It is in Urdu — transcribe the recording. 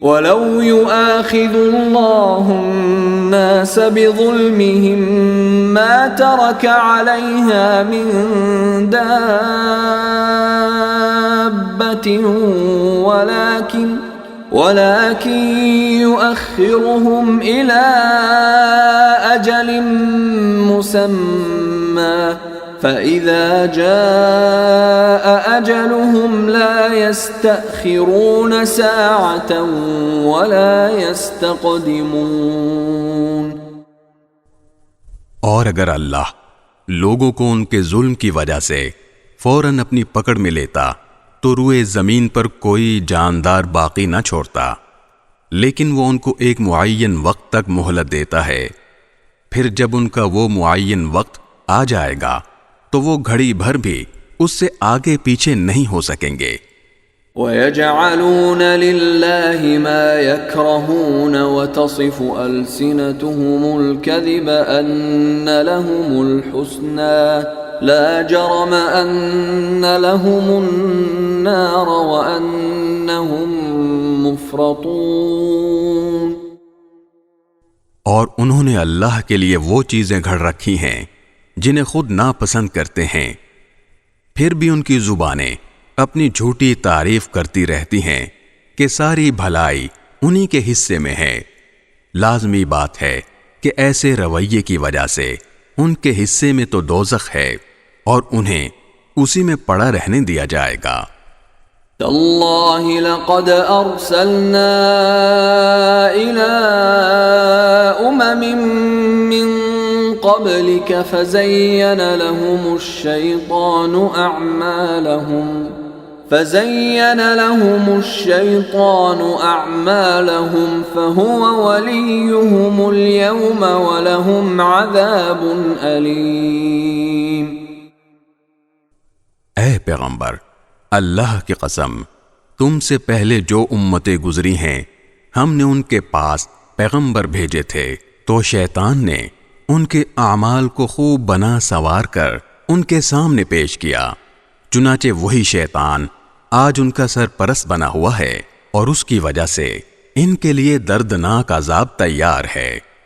وَلَوْ يُؤَاخِذُ اللَّهُ النَّاسَ بِظُلْمِهِمْ مَا تَرَكَ عَلَيْهَا مِن دَابَّةٍ وَلَكِنْ يُؤَخِّرُهُمْ إِلَى أَجَلٍ مُّسَمًّى فَإِذَا جَاءَ أَجَلُهُمْ لَا يَسْتَأْخِرُونَ سَاعَةً وَلَا يَسْتَقْدِمُونَ۔ اور اگر اللہ لوگوں کو ان کے ظلم کی وجہ سے فوراً اپنی پکڑ میں لیتا تو روئے زمین پر کوئی جاندار باقی نہ چھوڑتا، لیکن وہ ان کو ایک معین وقت تک مہلت دیتا ہے، پھر جب ان کا وہ معین وقت آ جائے گا تو وہ گھڑی بھر بھی اس سے آگے پیچھے نہیں ہو سکیں گے۔ وَيَجْعَلُونَ لِلَّهِ مَا يَكْرَهُونَ وَتَصِفُ أَلْسِنَتُهُمُ الْكَذِبَ أَنَّ لَهُمُ الْحُسْنَى لَا جَرَمَ أَنَّ لَهُمُ النَّارَ وَأَنَّهُمْ مُفْرَطُونَ۔ اور انہوں نے اللہ کے لیے وہ چیزیں گھڑ رکھی ہیں جنہیں خود ناپسند کرتے ہیں، پھر بھی ان کی زبانیں اپنی جھوٹی تعریف کرتی رہتی ہیں کہ ساری بھلائی انہی کے حصے میں ہے۔ لازمی بات ہے کہ ایسے رویے کی وجہ سے ان کے حصے میں تو دوزخ ہے اور انہیں اسی میں پڑا رہنے دیا جائے گا۔ تَاللَّهِ لَقَدْ أَرْسَلْنَا إِلَىٰ أُمَمٍ مِّن قَبْلِكَ فَزَيَّنَ لَهُمُ الشَّيْطَانُ أَعْمَالَهُمْ فَهُوَ وَلِيُّهُمُ الْيَوْمَ وَلَهُمْ عَذَابٌ أَلِيمٌ۔ اے پیغمبر، اللہ کی قسم، تم سے پہلے جو امتیں گزری ہیں ہم نے ان کے پاس پیغمبر بھیجے تھے، تو شیطان نے ان کے اعمال کو خوب بنا سنوار کر ان کے سامنے پیش کیا، چنانچہ وہی شیطان آج ان کا سرپرست بنا ہوا ہے اور اس کی وجہ سے ان کے لیے دردناک عذاب تیار ہے۔